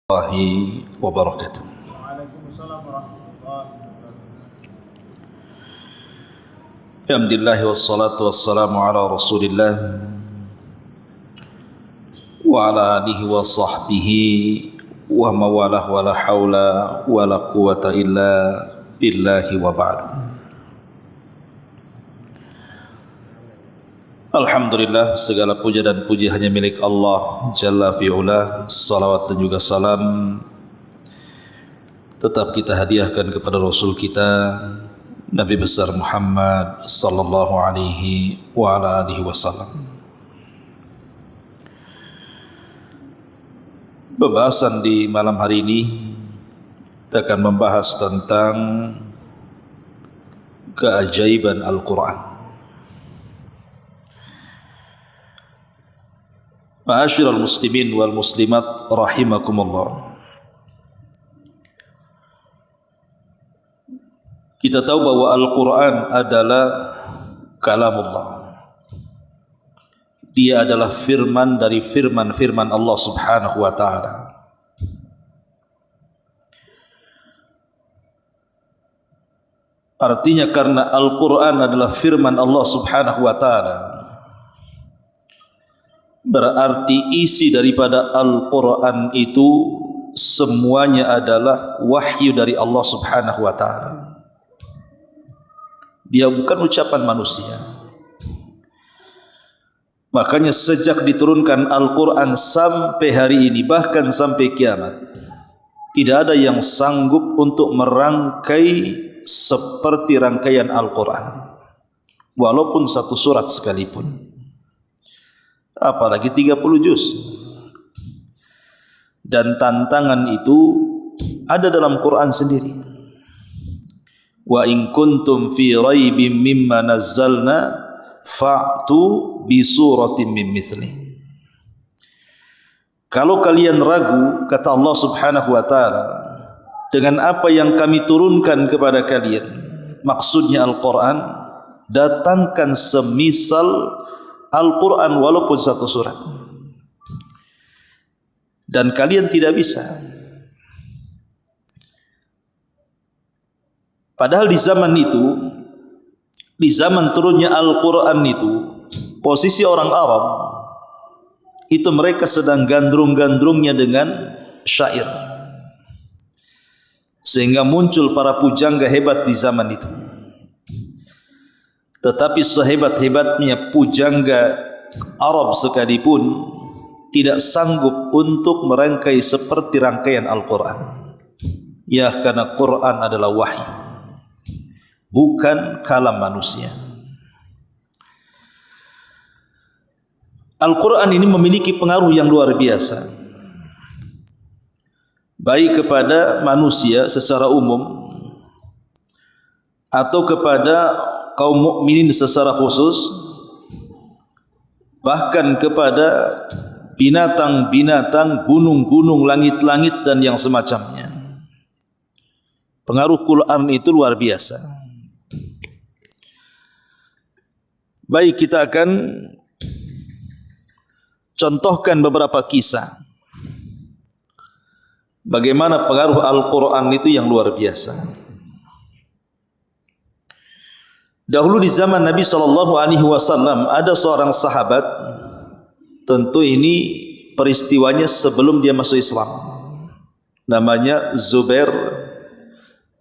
Warahmatullahi wabarakatuh. Waalaikumsalam warahmatullahi wabarakatuh. Alhamdulillah wassalatu wassalamu ala Rasulillah wa ala alihi wa sahbihi wa mawalah wa la hawla wa la quwata illa billahi wa ba'du. Alhamdulillah, segala puja dan puji hanya milik Allah Jalla fi'ula. Salawat dan juga salam tetap kita hadiahkan kepada Rasul kita Nabi besar Muhammad sallallahu alaihi wa ala alihi wasallam. Pembahasan di malam hari ini kita akan membahas tentang keajaiban Al-Quran. Ma'asyiral muslimin wal muslimat rahimakumullah. Kita tahu bahwa Al-Quran adalah kalamullah. Dia adalah firman dari firman-firman Allah subhanahu wa ta'ala. Artinya karena Al-Quran adalah firman Allah subhanahu wa ta'ala, berarti isi daripada Al-Quran itu semuanya adalah wahyu dari Allah subhanahu wa ta'ala. Dia bukan ucapan manusia. Makanya sejak diturunkan Al-Quran sampai hari ini, bahkan sampai kiamat, tidak ada yang sanggup untuk merangkai seperti rangkaian Al-Quran, walaupun satu surat sekalipun, apalagi 30 juz. Dan tantangan itu ada dalam Quran sendiri. Wa in kuntum fi raibim mimma nazzalna fa'tu bi suratin min mithli. Kalau kalian ragu, kata Allah subhanahu wa ta'ala, dengan apa yang kami turunkan kepada kalian, maksudnya Al-Quran, datangkan semisal Al-Quran walaupun satu surat. Dan kalian tidak bisa. Padahal di zaman itu, di zaman turunnya Al-Quran itu, posisi orang Arab itu mereka sedang gandrung-gandrungnya dengan syair, sehingga muncul para pujangga hebat di zaman itu. Tetapi sehebat-hebatnya pujangga Arab sekalipun tidak sanggup untuk merangkai seperti rangkaian Al-Quran. Ya, karena Quran adalah wahyu, bukan kalam manusia. Al-Quran ini memiliki pengaruh yang luar biasa, baik kepada manusia secara umum atau kepada kaum mukminin secara khusus, bahkan kepada binatang-binatang, gunung-gunung, langit-langit dan yang semacamnya. Pengaruh Quran itu luar biasa. Baik, kita akan contohkan beberapa kisah bagaimana pengaruh Al-Quran itu yang luar biasa. Dahulu di zaman Nabi SAW ada seorang sahabat, tentu ini peristiwanya sebelum dia masuk Islam, namanya Zubair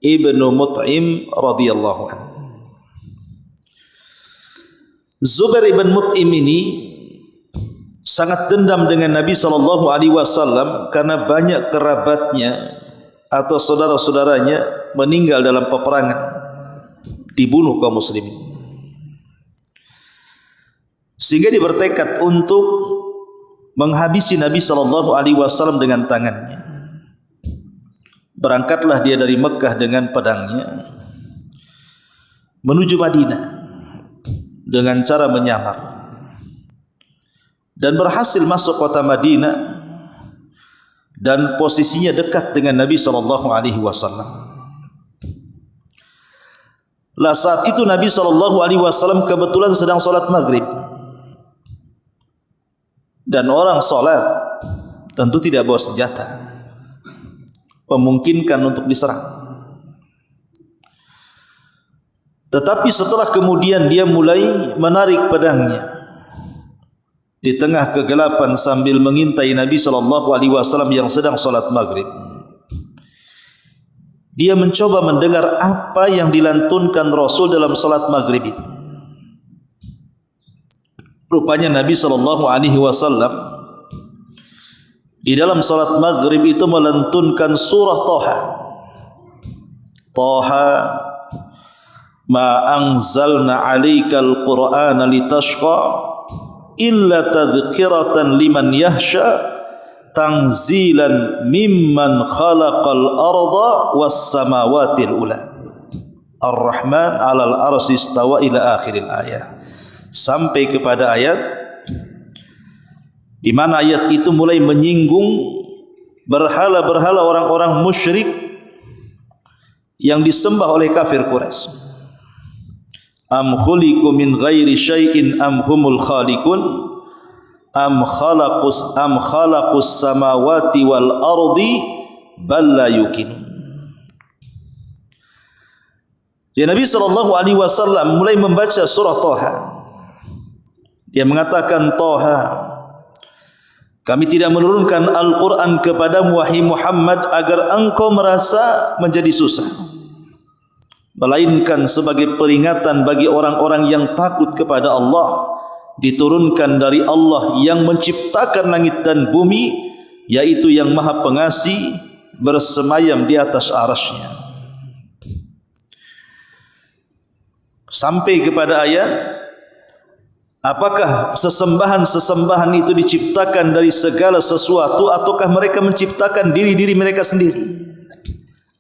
ibnu Mut'im radhiyallahu anhu. Zubair ibn Mut'im ini sangat dendam dengan Nabi SAW karena banyak kerabatnya atau saudara-saudaranya meninggal dalam peperangan, dibunuh kaum muslimin, sehingga dia bertekad untuk menghabisi Nabi SAW dengan tangannya. Berangkatlah dia dari Mekah dengan pedangnya menuju Madinah dengan cara menyamar, dan berhasil masuk kota Madinah dan posisinya dekat dengan Nabi SAW. Lah saat itu Nabi SAW kebetulan sedang sholat maghrib, dan orang sholat tentu tidak bawa senjata. memungkinkan untuk diserang. Tetapi setelah kemudian dia mulai menarik pedangnya di tengah kegelapan sambil mengintai Nabi SAW yang sedang salat maghrib, dia mencoba mendengar apa yang dilantunkan Rasul dalam salat maghrib itu. Rupanya Nabi SAW di dalam salat maghrib itu melantunkan surah Taha. Taha ma anzalna 'alaikal qur'ana litashqa illa tadhkiratan liman yahsha tanzilan mimman khalaqal arda was samawatil ula. Ar-Rahman 'alal arsy istawa ila akhiril ayat. Sampai kepada ayat di mana ayat itu mulai menyinggung berhala-berhala orang-orang musyrik yang disembah oleh kafir Quraisy. Am khuliqu min ghairi syai'in am humul khaliqun am khalaqus samawati wal ardi bal la yuqinun. Ya, Nabi SAW mulai membaca surah Taha. Dia mengatakan, Taha, kami tidak menurunkan Al-Quran kepadamu wahai Muhammad agar engkau merasa menjadi susah, melainkan sebagai peringatan bagi orang-orang yang takut kepada Allah, diturunkan dari Allah yang menciptakan langit dan bumi, yaitu yang Maha Pengasih, bersemayam di atas arasy-Nya. Sampai kepada ayat, apakah sesembahan-sesembahan itu diciptakan dari segala sesuatu, ataukah mereka menciptakan diri-diri mereka sendiri?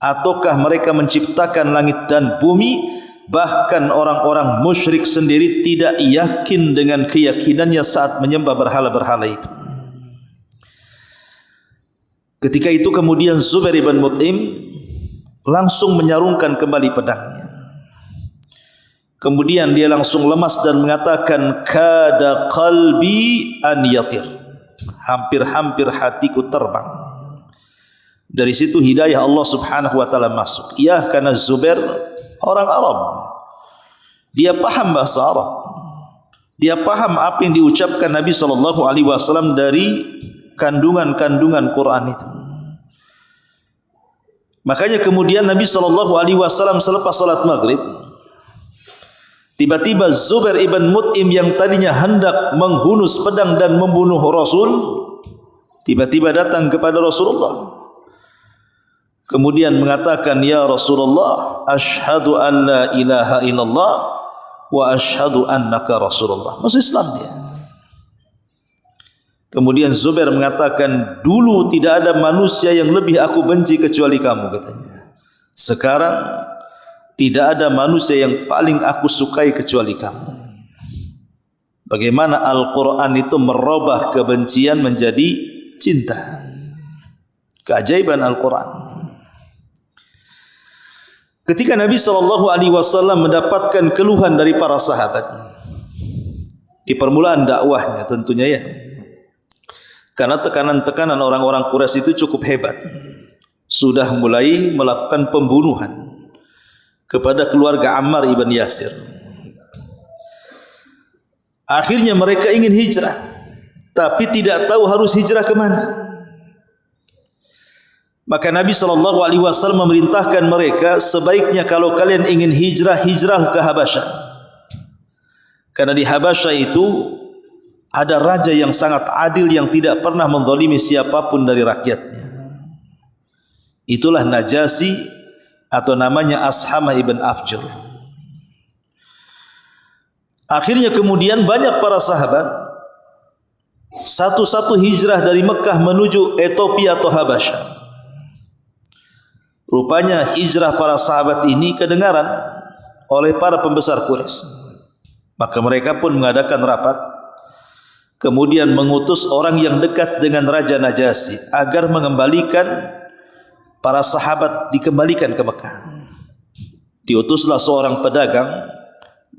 Ataukah mereka menciptakan langit dan bumi? Bahkan orang-orang musyrik sendiri tidak yakin dengan keyakinannya saat menyembah berhala-berhala itu. Ketika itu kemudian Zubair ibn Mut'im langsung menyarungkan kembali pedangnya. Kemudian dia langsung lemas dan mengatakan, kada qalbi an yatir, hampir-hampir hatiku terbang. Dari situ hidayah Allah Subhanahu wa taala masuk. Ya, karena Zubair orang Arab, dia paham bahasa Arab, dia paham apa yang diucapkan Nabi SAW dari kandungan-kandungan Quran itu. Makanya kemudian Nabi SAW selepas salat maghrib, tiba-tiba Zubair ibn Mut'im yang tadinya hendak menghunus pedang dan membunuh Rasul, tiba-tiba datang kepada Rasulullah. Kemudian mengatakan, ya Rasulullah, asyhadu an la ilaha illallah wa asyhadu annaka Rasulullah. Masuk Islam dia. Kemudian Zubair mengatakan, dulu tidak ada manusia yang lebih aku benci kecuali kamu, katanya. Sekarang tidak ada manusia yang paling aku sukai kecuali kamu. Bagaimana Al-Quran itu merubah kebencian menjadi cinta. Keajaiban Al-Quran. Ketika Nabi SAW mendapatkan keluhan dari para sahabat di permulaan dakwahnya tentunya ya, karena tekanan-tekanan orang-orang Quraisy itu cukup hebat, sudah mulai melakukan pembunuhan kepada keluarga Ammar ibn Yasir. Akhirnya mereka ingin hijrah, tapi tidak tahu harus hijrah ke mana. Maka Nabi SAW memerintahkan mereka, sebaiknya kalau kalian ingin hijrah, hijrah ke Habasyah. Karena di Habasyah itu ada raja yang sangat adil yang tidak pernah menzalimi siapapun dari rakyatnya. Itulah Najasyi, atau namanya Ashamah ibn Afjur. Akhirnya kemudian banyak para sahabat satu-satu hijrah dari Mekah menuju Ethiopia atau Habasyah. Rupanya hijrah para sahabat ini kedengaran oleh para pembesar Quraisy. Maka mereka pun mengadakan rapat, kemudian mengutus orang yang dekat dengan Raja Najasyi agar mengembalikan para sahabat, dikembalikan ke Mekah. Diutuslah seorang pedagang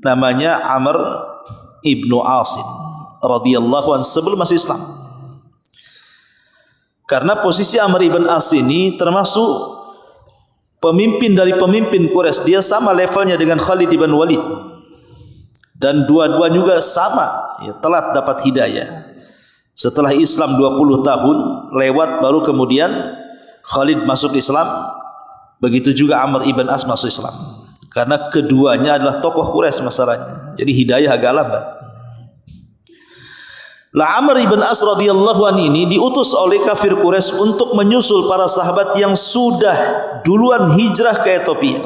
namanya Amr ibnu Asim radhiyallahu anhu sebelum masuk Islam. Karena posisi Amr ibn As ini termasuk pemimpin dari pemimpin Quraisy. Dia sama levelnya dengan Khalid ibn Walid. Dan dua-dua juga sama, ya, telat dapat hidayah. Setelah Islam 20 tahun lewat baru kemudian Khalid masuk Islam. Begitu juga Amr ibn As masuk Islam. Karena keduanya adalah tokoh Quraisy masalahnya. Jadi hidayah agak lambat. Lah Amr ibn As radhiyallahu anhu ini diutus oleh kafir Quraisy untuk menyusul para sahabat yang sudah duluan hijrah ke Ethiopia.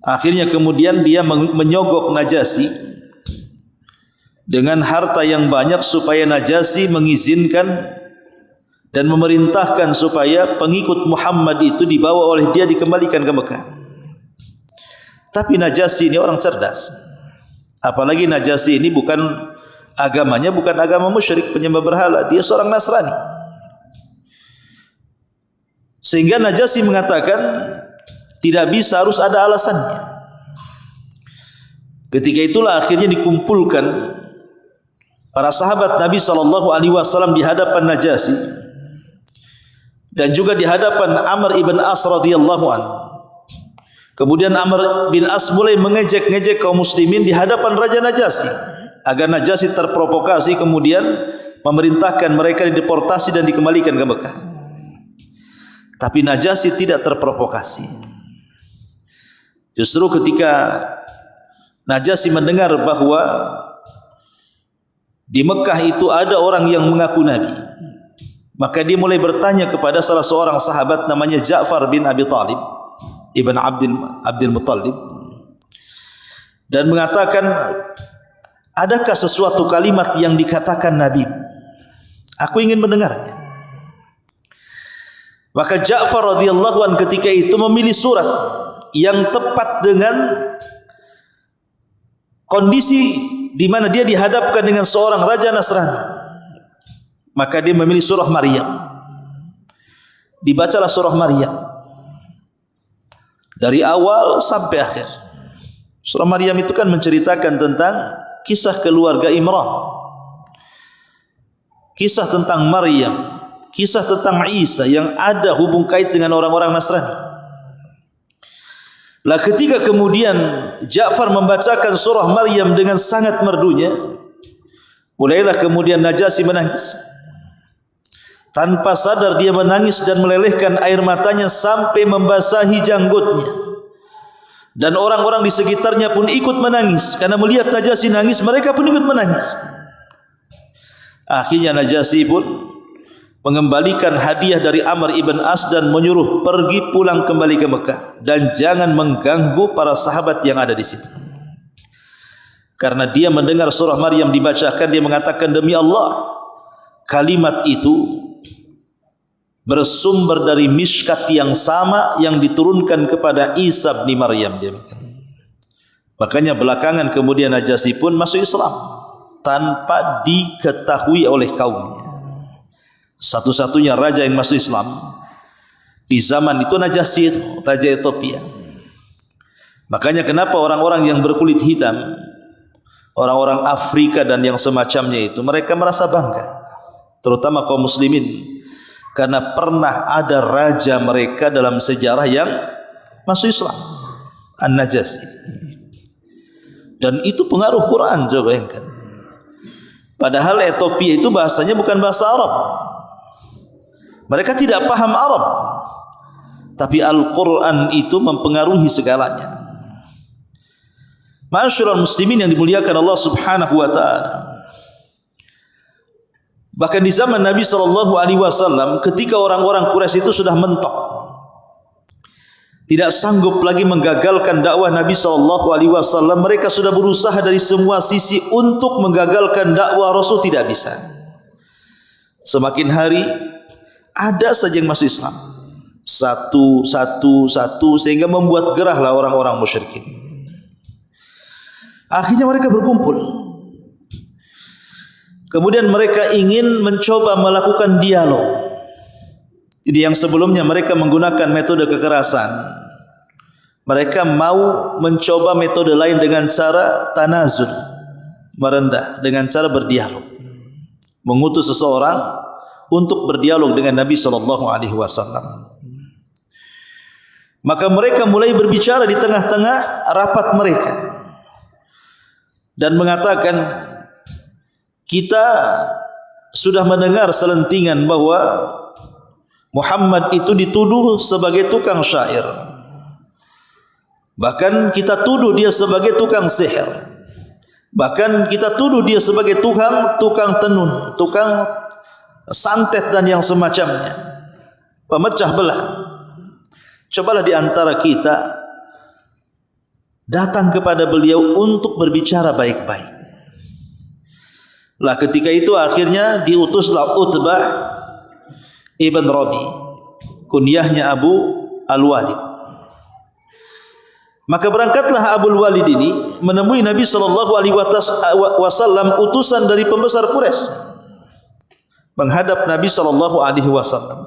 Akhirnya kemudian dia menyogok Najasyi dengan harta yang banyak supaya Najasyi mengizinkan dan memerintahkan supaya pengikut Muhammad itu dibawa oleh dia dikembalikan ke Mekah. Tapi Najasyi ini orang cerdas. Apalagi Najasyi ini bukan agamanya bukan agama musyrik penyembah berhala, dia seorang Nasrani. Sehingga Najasyi mengatakan tidak bisa, harus ada alasannya. Ketika itulah akhirnya dikumpulkan para sahabat Nabi SAW di hadapan Najasyi dan juga di hadapan Amr ibn As radhiyallahu anhu. Kemudian Amr bin As mulai mengejek-ngejek kaum muslimin di hadapan Raja Najasyi agar Najasyi terprovokasi kemudian memerintahkan mereka dideportasi dan dikembalikan ke Mekah. Tapi Najasyi tidak terprovokasi. Justru ketika Najasyi mendengar bahwa di Mekah itu ada orang yang mengaku Nabi, maka dia mulai bertanya kepada salah seorang sahabat namanya Ja'far bin Abi Talib Ibn Abdul Muttalib dan mengatakan, adakah sesuatu kalimat yang dikatakan Nabi? Aku ingin mendengarnya. Maka Ja'far radhiyallahu anhu ketika itu memilih surat yang tepat dengan kondisi di mana dia dihadapkan dengan seorang raja Nasrani. Maka dia memilih surah Maryam. Dibacalah surah Maryam dari awal sampai akhir. Surah Maryam itu kan menceritakan tentang kisah keluarga Imran, kisah tentang Maryam, kisah tentang Isa yang ada hubung kait dengan orang-orang Nasrani. Lah ketika kemudian Ja'far membacakan surah Maryam dengan sangat merdunya, mulailah kemudian Najasyi menangis. Tanpa sadar dia menangis dan melelehkan air matanya sampai membasahi janggutnya. Dan orang-orang di sekitarnya pun ikut menangis. Karena melihat Najasyi nangis, mereka pun ikut menangis. Akhirnya Najasyi pun mengembalikan hadiah dari Amr ibn As dan menyuruh pergi pulang kembali ke Mekah. Dan jangan mengganggu para sahabat yang ada di situ. Karena dia mendengar surah Maryam dibacakan, dia mengatakan, demi Allah, kalimat itu bersumber dari miskat yang sama yang diturunkan kepada Isa bin Maryam. Makanya belakangan kemudian Najasyi pun masuk Islam tanpa diketahui oleh kaumnya. Satu-satunya raja yang masuk Islam di zaman itu Najasyi itu, raja Ethiopia. Makanya kenapa orang-orang yang berkulit hitam, orang-orang Afrika dan yang semacamnya itu, mereka merasa bangga, terutama kaum muslimin, karena pernah ada raja mereka dalam sejarah yang masuk Islam, An-Najasyi. Dan itu pengaruh Quran, coba bayangkan. Padahal Ethiopia itu bahasanya bukan bahasa Arab. Mereka tidak paham Arab. Tapi Al-Quran itu mempengaruhi segalanya. Ma'asyiral muslimin yang dimuliakan Allah Subhanahu wa taala. Bahkan di zaman Nabi SAW, ketika orang-orang Quraisy itu sudah mentok, tidak sanggup lagi menggagalkan dakwah Nabi SAW, mereka sudah berusaha dari semua sisi untuk menggagalkan dakwah Rasul, tidak bisa. Semakin hari ada saja yang masuk Islam, satu sehingga membuat gerahlah orang-orang musyrikin. Akhirnya mereka berkumpul. Kemudian mereka ingin mencoba melakukan dialog. Jadi yang sebelumnya mereka menggunakan metode kekerasan, mereka mau mencoba metode lain dengan cara tanazul, merendah, dengan cara berdialog. mengutus seseorang untuk berdialog dengan Nabi sallallahu alaihi wasallam. Maka mereka mulai berbicara di tengah-tengah rapat mereka dan mengatakan, kita sudah mendengar selentingan bahwa Muhammad itu dituduh sebagai tukang syair. Bahkan kita tuduh dia sebagai tukang sihir. Bahkan kita tuduh dia sebagai tukang tenun, tukang santet dan yang semacamnya, pemecah belah. Cobalah di antara kita datang kepada beliau untuk berbicara baik-baik. Lah ketika itu akhirnya diutuslah Utbah ibn Rabi, kunyahnya Abu Al-Walid. Maka berangkatlah Abu Al-Walid ini menemui Nabi sallallahu alaihi wasallam, utusan dari pembesar Quraisy, menghadap Nabi sallallahu alaihi wasallam.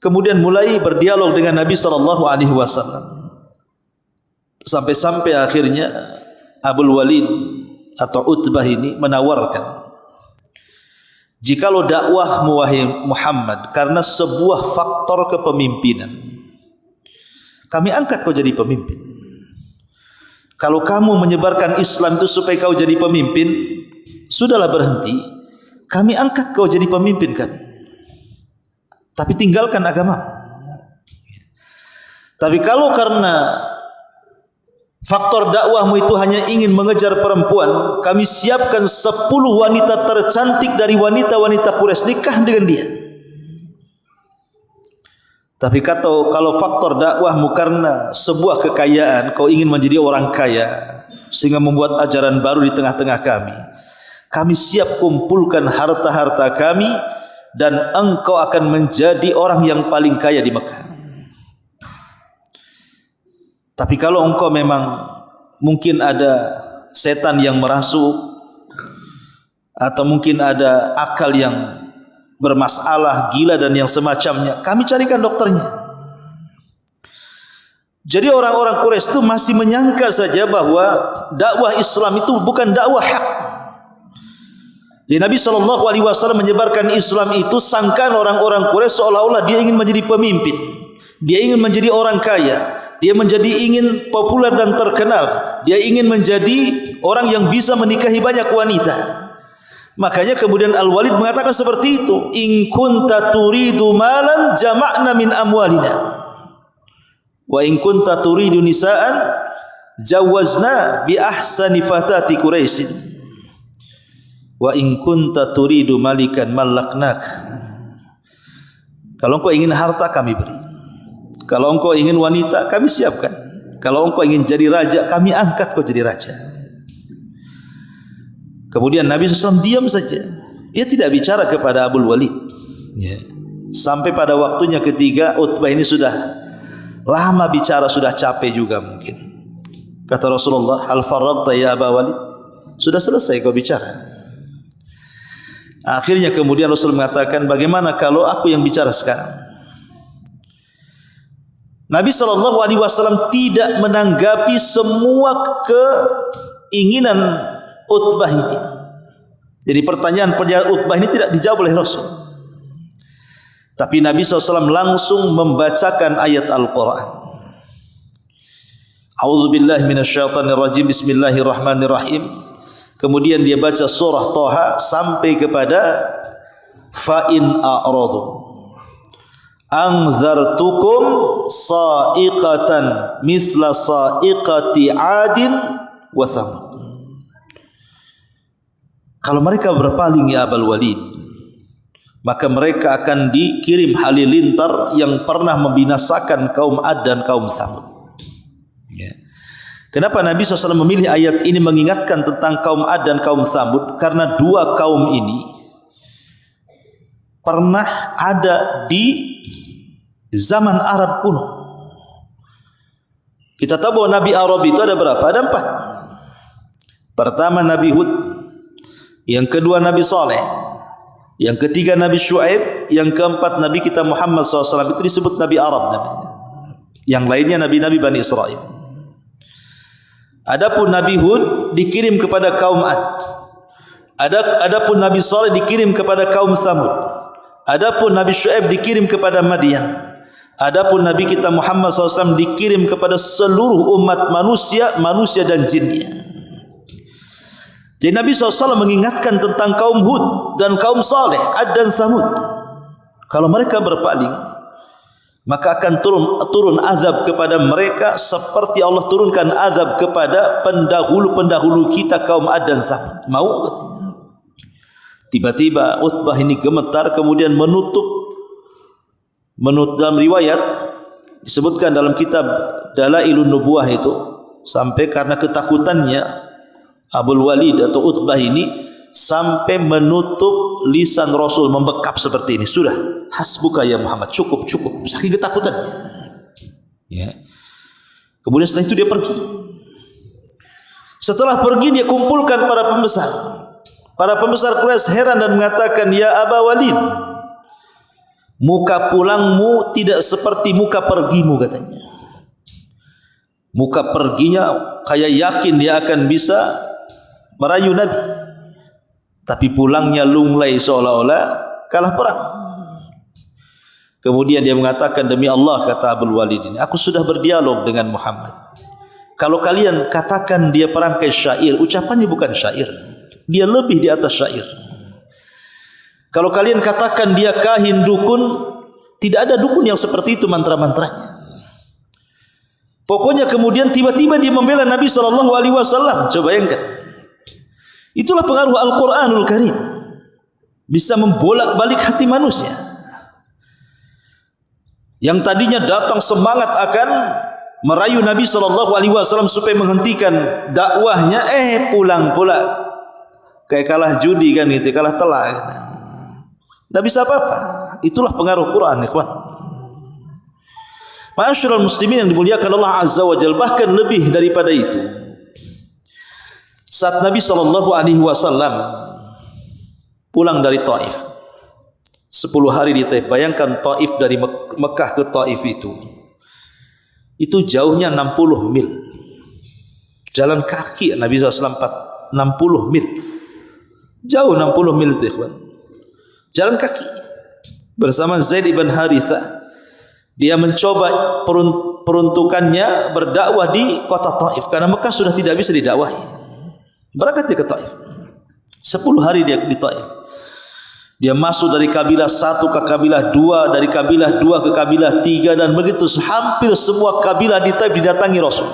Kemudian mulai berdialog dengan Nabi sallallahu alaihi wasallam. Sampai-sampai akhirnya Abu Al-Walid atau Utbah ini menawarkan, jikalau dakwahmu wahai Muhammad karena sebuah faktor kepemimpinan, kami angkat kau jadi pemimpin. Kalau kamu menyebarkan Islam itu supaya kau jadi pemimpin, sudahlah berhenti. Kami angkat kau jadi pemimpin kami. Tapi tinggalkan agama. Tapi kalau karena faktor dakwahmu itu hanya ingin mengejar perempuan, kami siapkan 10 wanita tercantik dari wanita-wanita Quraisy, nikah dengan dia. Tapi kalau faktor dakwahmu karena sebuah kekayaan, kau ingin menjadi orang kaya sehingga membuat ajaran baru di tengah-tengah kami siap kumpulkan harta-harta kami dan engkau akan menjadi orang yang paling kaya di Mekah. Tapi kalau engkau memang mungkin ada setan yang merasuk, atau mungkin ada akal yang bermasalah, gila dan yang semacamnya, kami carikan dokternya. Jadi orang-orang Quraisy itu masih menyangka saja bahwa dakwah Islam itu bukan dakwah hak. Jadi Nabi SAW menyebarkan Islam itu, sangkaan orang-orang Quraisy seolah-olah dia ingin menjadi pemimpin, dia ingin menjadi orang kaya, dia ingin populer dan terkenal, dia ingin menjadi orang yang bisa menikahi banyak wanita. Makanya kemudian Al-Walid mengatakan seperti itu, in kunta turidu malan jama'na min amwalina wa in kunta turidu nisaan jawazna bi ahsani fatati Quraisyin wa in kunta turidu malikan malaknak. Kalau engkau ingin harta, kami beri. Kalau engkau ingin wanita, kami siapkan. Kalau engkau ingin jadi raja, kami angkat kau jadi raja. Kemudian Nabi SAW diam saja. Dia tidak bicara kepada Abu Walid. Ya. Sampai pada waktunya ketiga, Utbah ini sudah lama bicara, sudah capek juga mungkin. Kata Rasulullah, hal faragta ya Abu Walid? Sudah selesai kau bicara. Akhirnya kemudian Rasul mengatakan, bagaimana kalau aku yang bicara sekarang? Nabi SAW tidak menanggapi semua keinginan Utbah ini. Jadi pertanyaan Utbah ini tidak dijawab oleh Rasul. Tapi Nabi SAW langsung membacakan ayat Al-Quran. A'udzubillahi minasyaitonirrajim, bismillahirrahmanirrahim. Kemudian dia baca surah Thaha sampai kepada fa'in a'radu anzartukum sa'iqatan misla sa'iqati 'adin wa thamud. Kalau mereka berpaling ya Abul Walid, maka mereka akan dikirim halilintar yang pernah membinasakan kaum Ad dan kaum Thamud. Ya. Kenapa Nabi SAW memilih ayat ini mengingatkan tentang kaum Ad dan kaum Thamud? Karena dua kaum ini pernah ada di zaman Arab kuno. Kita tahu bahwa Nabi Arab itu ada berapa? Ada 4. Pertama Nabi Hud, yang kedua Nabi Saleh, yang ketiga Nabi Shu'aib, yang keempat Nabi kita Muhammad SAW. Itu disebut Nabi Arab namanya. Yang lainnya Nabi-Nabi Bani Israel. Adapun Nabi Hud dikirim kepada kaum Ad, Adapun Nabi Saleh dikirim kepada kaum Tsamud. Adapun Nabi Syuaib dikirim kepada Madian. Adapun Nabi kita Muhammad SAW dikirim kepada seluruh umat manusia dan jinnya. Jadi Nabi SAW mengingatkan tentang kaum Hud dan kaum Saleh, Ad dan Tsamud. Kalau mereka berpaling, maka akan turun azab kepada mereka seperti Allah turunkan azab kepada pendahulu kita kaum Ad dan Tsamud. Mau? Tiba-tiba Utbah ini gemetar, kemudian menutup dalam riwayat disebutkan dalam kitab Dalailun Nubuwah itu, sampai karena ketakutannya Abul Walid atau Utbah ini sampai menutup lisan Rasul, membekap seperti ini. Sudah, hasbuka ya Muhammad, cukup, saking ketakutannya. Ya. Kemudian setelah itu dia pergi. Setelah pergi dia kumpulkan para pembesar. Para pembesar Quraisy heran dan mengatakan, ya Aba Walid, muka pulangmu tidak seperti muka pergimu, katanya. Muka perginya kayak yakin dia akan bisa merayu Nabi, tapi pulangnya lunglai seolah-olah kalah perang. Kemudian dia mengatakan, demi Allah, kata Abul Walid ini, aku sudah berdialog dengan Muhammad. Kalau kalian katakan dia perangkai syair, ucapannya bukan syair, dia lebih di atas syair. Kalau kalian katakan dia kahin, dukun, tidak ada dukun yang seperti itu mantra-mantranya. Pokoknya kemudian tiba-tiba dia membela Nabi SAW. Coba bayangkan. Itulah pengaruh Al-Quranul Karim. Bisa membolak-balik hati manusia. Yang tadinya datang semangat akan merayu Nabi SAW supaya menghentikan dakwahnya, pulang pula kayak kalah judi kan gitu, kalah telak gitu. Tidak bisa apa-apa. Itulah pengaruh Quran, ikhwan. Ma'asyiral muslimin yang dimuliakan Allah Azza wa Jalla, bahkan lebih daripada itu. Saat Nabi SAW pulang dari Taif, 10 hari di Taif. Bayangkan Taif dari Mekah ke Taif itu jauhnya 60 mil. Jalan kaki Nabi SAW 60 mil. Jauh 60 mil itu, ikhwan. Jalan kaki bersama Zaid ibn Harithah. Dia mencoba peruntukannya berdakwah di kota Taif karena Mekah sudah tidak bisa didakwahi. Berangkat dia ke Taif. 10 hari dia di Taif. Dia masuk dari kabilah 1 ke kabilah 2, dari kabilah 2 ke kabilah 3, dan begitu hampir semua kabilah di Taif didatangi Rasul,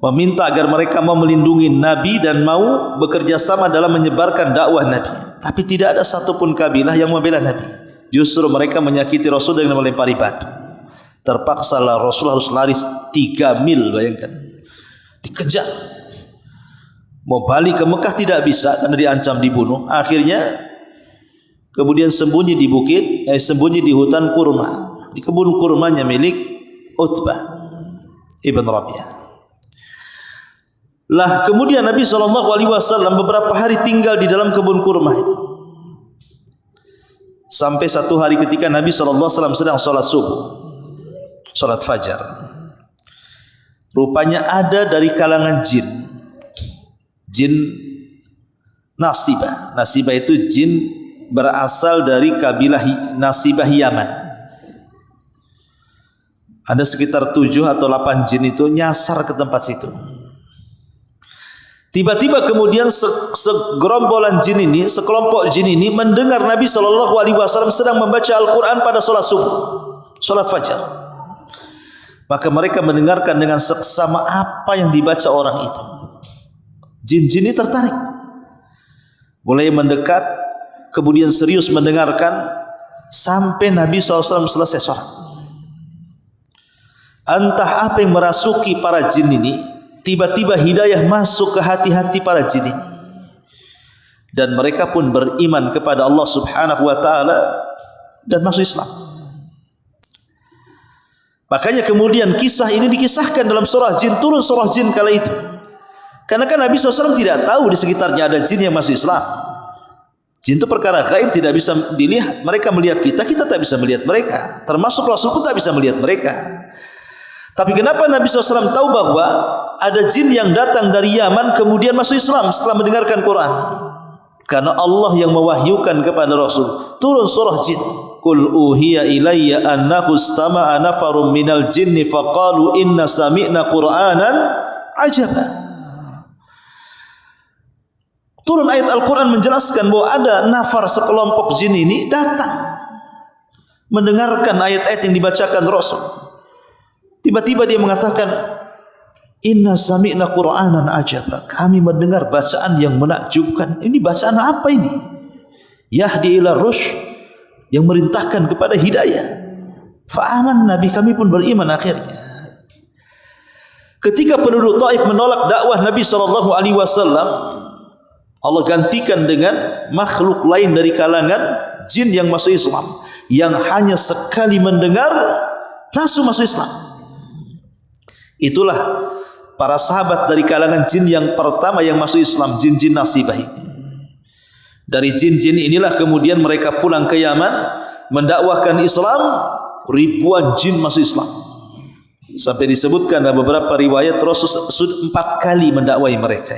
meminta agar mereka mau melindungi Nabi dan mau bekerja sama dalam menyebarkan dakwah Nabi. Tapi tidak ada satupun kabilah yang membela Nabi. Justru mereka menyakiti Rasul dengan melempari batu. Terpaksalah Rasul harus lari 3 mil, bayangkan. Dikejar. Mau balik ke Mekah tidak bisa karena diancam dibunuh. Akhirnya kemudian sembunyi di bukit, sembunyi di hutan kurma, di kebun kurmanya milik Utbah ibn Rabi'ah. Lah kemudian Nabi SAW beberapa hari tinggal di dalam kebun kurma itu. Sampai satu hari ketika Nabi SAW sedang sholat subuh, sholat fajar. Rupanya ada dari kalangan jin Nasibah. Nasibah itu jin berasal dari kabilah Nasibah Yaman. Ada sekitar 7 atau 8 jin itu nyasar ke tempat situ. Tiba-tiba kemudian segerombolan jin ini, sekelompok jin ini mendengar Nabi SAW sedang membaca Al-Quran pada sholat subuh, sholat fajar. Maka mereka mendengarkan dengan seksama apa yang dibaca orang itu. Jin-jin ini tertarik, mulai mendekat, kemudian serius mendengarkan sampai Nabi SAW selesai sholat. Entah apa yang merasuki para jin ini, tiba-tiba hidayah masuk ke hati-hati para jin ini, dan mereka pun beriman kepada Allah Subhanahu wa taala dan masuk Islam. Makanya kemudian kisah ini dikisahkan dalam surah jin, turun surah jin kala itu. Karena kan Nabi SAW tidak tahu di sekitarnya ada jin yang masuk Islam. Jin itu perkara gaib, tidak bisa dilihat. Mereka melihat kita, kita tak bisa melihat mereka. Termasuk Rasul pun tak bisa melihat mereka. Tapi kenapa Nabi SAW tahu bahwa ada jin yang datang dari Yaman kemudian masuk Islam setelah mendengarkan Quran. Karena Allah yang mewahyukan kepada Rasul. Turun surah jin. Qul uhiya ilayya annahu istama'a nafarun minal jinni faqalu inna sami'na Qur'anan ajaba. Turun ayat Al-Quran menjelaskan bahwa ada nafar sekelompok jin ini datang mendengarkan ayat-ayat yang dibacakan Rasul. Tiba-tiba dia mengatakan, inna sami'na Qur'anan ajaba. Kami mendengar bacaan yang menakjubkan. Ini bacaan apa ini? Yahdi ila rusyd, yang merintahkan kepada hidayah. Fa'aman, Nabi kami pun beriman akhirnya. Ketika penduduk Taif menolak dakwah Nabi SAW, Allah gantikan dengan makhluk lain dari kalangan jin yang masuk Islam, yang hanya sekali mendengar langsung masuk Islam. Itulah para sahabat dari kalangan jin yang pertama yang masuk Islam, jin-jin nasibah ini. Dari jin-jin inilah kemudian mereka pulang ke Yaman mendakwahkan Islam, ribuan jin masuk Islam. Sampai disebutkan dalam beberapa riwayat Rasul sudah 4 kali mendakwai mereka.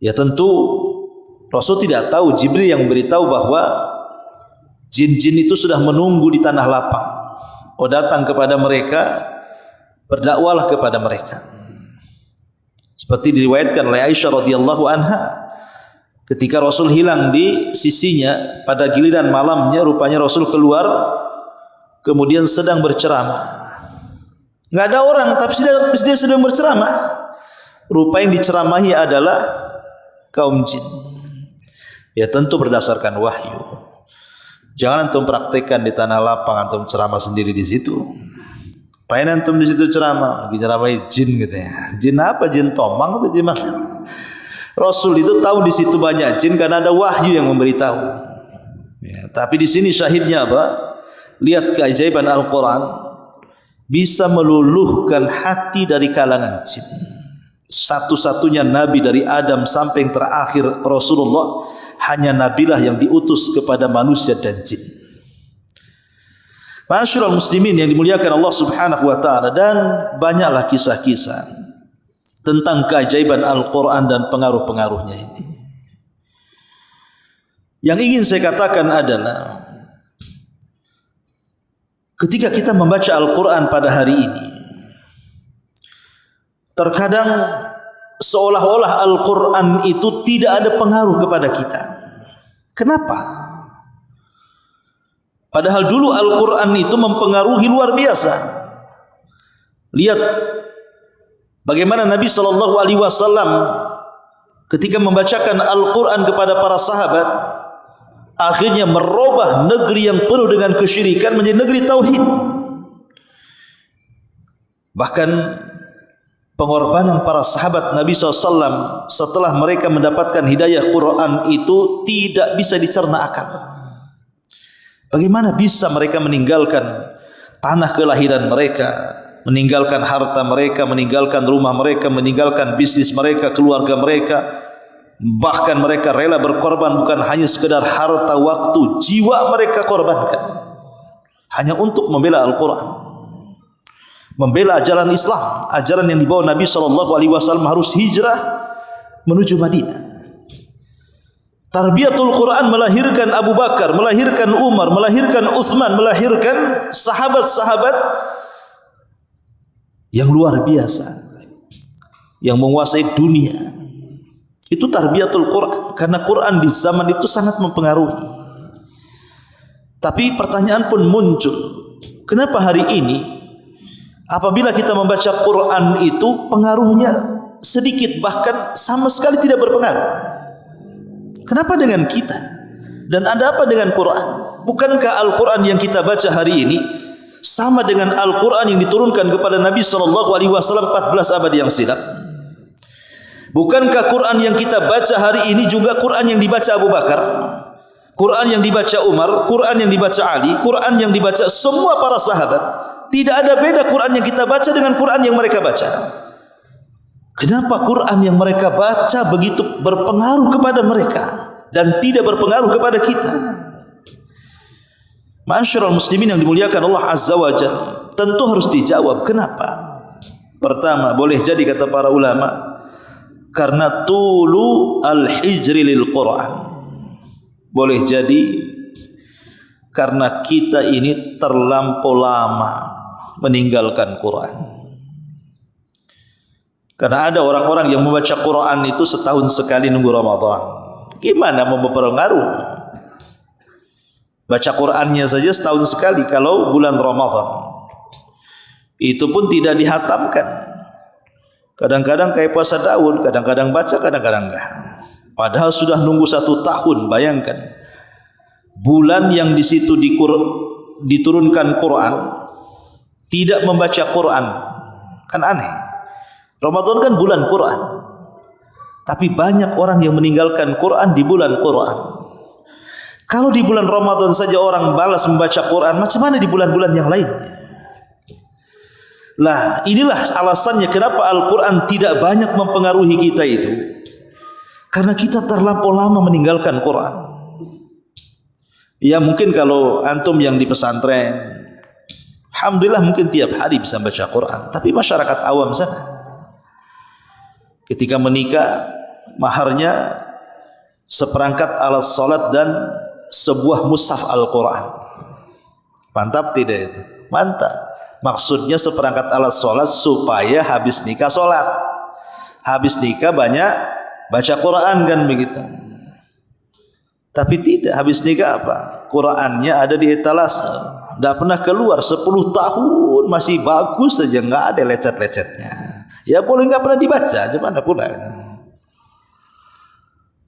Ya tentu Rasul tidak tahu, Jibril yang beritahu bahwa jin-jin itu sudah menunggu di tanah lapang. Oh, datang kepada mereka, berdakwalah kepada mereka. Seperti diriwayatkan oleh Aisyah radhiyallahu anha, ketika Rasul hilang di sisinya pada giliran malamnya, rupanya Rasul keluar kemudian sedang berceramah. Enggak ada orang, tapi dia sedang berceramah. Rupa yang diceramahi adalah kaum jin. Ya tentu berdasarkan wahyu. Jangan antum praktekkan di tanah lapang, antum ceramah sendiri di situ. Pain antum di situ ceramah, lagi ceramahi jin gitu ya. Jin apa? Jin tomang atau jin mana? Rasul itu tahu di situ banyak jin karena ada wahyu yang memberitahu. Ya, tapi di sini syahidnya apa? Lihat keajaiban Al-Quran, bisa meluluhkan hati dari kalangan jin. Satu-satunya nabi dari Adam sampai yang terakhir Rasulullah, hanya nabilah yang diutus kepada manusia dan jin. Ma'asyiral muslimin yang dimuliakan Allah Subhanahu wa taala, dan banyaklah kisah-kisah tentang keajaiban Al-Quran dan pengaruh-pengaruhnya ini. Yang ingin saya katakan adalah, ketika kita membaca Al-Quran pada hari ini, terkadang seolah-olah Al-Quran itu tidak ada pengaruh kepada kita. Kenapa? Padahal dulu Al-Quran itu mempengaruhi luar biasa. Lihat bagaimana Nabi SAW ketika membacakan Al-Quran kepada para sahabat, akhirnya merubah negeri yang penuh dengan kesyirikan menjadi negeri tauhid. Bahkan pengorbanan para sahabat Nabi SAW setelah mereka mendapatkan hidayah Quran itu tidak bisa dicerna akal. Bagaimana bisa mereka meninggalkan tanah kelahiran mereka, meninggalkan harta mereka, meninggalkan rumah mereka, meninggalkan bisnis mereka, keluarga mereka, bahkan mereka rela berkorban bukan hanya sekedar harta, waktu, jiwa mereka korbankan hanya untuk membela Al-Quran, membela ajaran Islam, ajaran yang dibawa Nabi SAW harus hijrah menuju Madinah. Tarbiyatul Quran melahirkan Abu Bakar, melahirkan Umar, melahirkan Utsman, melahirkan sahabat-sahabat yang luar biasa, yang menguasai dunia. Itu tarbiyatul Quran, karena Quran di zaman itu sangat mempengaruhi. Tapi pertanyaan pun muncul, kenapa hari ini apabila kita membaca Quran itu pengaruhnya sedikit, bahkan sama sekali tidak berpengaruh? Kenapa dengan kita? Dan ada apa dengan Quran? Bukankah Al-Quran yang kita baca hari ini sama dengan Al-Quran yang diturunkan kepada Nabi SAW 14 abad yang silam? Bukankah Quran yang kita baca hari ini juga Quran yang dibaca Abu Bakar, Quran yang dibaca Umar, Quran yang dibaca Ali, Quran yang dibaca semua para sahabat? Tidak ada beda Quran yang kita baca dengan Quran yang mereka baca. Kenapa Quran yang mereka baca begitu berpengaruh kepada mereka dan tidak berpengaruh kepada kita? Ma'asyiral muslimin yang dimuliakan Allah Azza wa Jalla, tentu harus dijawab kenapa. Pertama, boleh jadi kata para ulama karena tulu al-hijri lil Quran. Boleh jadi karena kita ini terlampau lama meninggalkan Quran. Karena ada orang-orang yang membaca Quran itu setahun sekali nunggu Ramadan. Gimana mau berpengaruh? Baca Qurannya saja setahun sekali kalau bulan Ramadan. Itu pun tidak dihatamkan. Kadang-kadang kayak puasa Daud, kadang-kadang baca, kadang-kadang enggak. Padahal sudah nunggu 1 tahun, bayangkan. Bulan yang di situ diturunkan Quran, tidak membaca Quran. Kan aneh. Ramadan kan bulan Quran. Tapi banyak orang yang meninggalkan Quran di bulan Quran. Kalau di bulan Ramadan saja orang balas membaca Quran, macam mana di bulan-bulan yang lainnya? Lah, inilah alasannya kenapa Al-Quran tidak banyak mempengaruhi kita itu. Karena kita terlampau lama meninggalkan Quran. Ya mungkin kalau antum yang di pesantren, alhamdulillah mungkin tiap hari bisa baca Quran. Tapi masyarakat awam sana, ketika menikah, maharnya seperangkat alat salat dan sebuah mushaf Al-Quran. Mantap tidak itu? Mantap. Maksudnya seperangkat alat sholat supaya habis nikah sholat, habis nikah banyak baca Quran kan begitu. Tapi tidak, habis nikah apa? Qurannya ada di etalase, tidak pernah keluar 10 tahun masih bagus saja, nggak ada lecet-lecetnya. Ya boleh nggak pernah dibaca, gimana pula?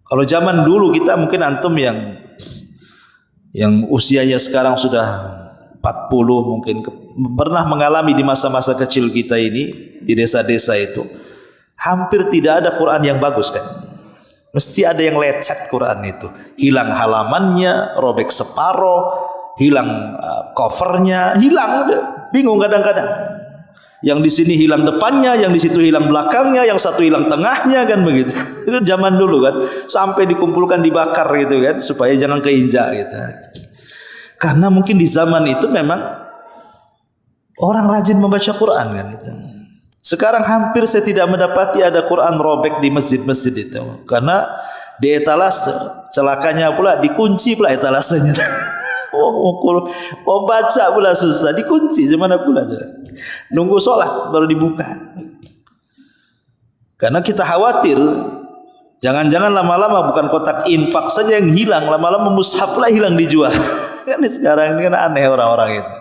Kalau zaman dulu kita mungkin antum yang usianya sekarang sudah 40 mungkin pernah mengalami di masa-masa kecil kita ini di desa-desa itu hampir tidak ada Quran yang bagus kan, mesti ada yang lecet Quran itu, hilang halamannya, robek separoh, hilang covernya, hilang, bingung kadang-kadang. Yang di sini hilang depannya, yang di situ hilang belakangnya, yang satu hilang tengahnya kan begitu. Itu zaman dulu kan, sampai dikumpulkan dibakar gitu kan supaya jangan keinjak gitu. Karena mungkin di zaman itu memang orang rajin membaca Quran kan itu. Sekarang hampir saya tidak mendapati ada Quran robek di masjid-masjid itu. Karena di etalase, celakanya pula dikunci pula etalasenya. Mau baca pula susah, dikunci gimana pula. Nunggu sholat baru dibuka. Karena kita khawatir jangan-jangan lama-lama bukan kotak infak saja yang hilang, lama-lama mushaf lah hilang dijual. Kan sekarang ini kan aneh orang-orang itu.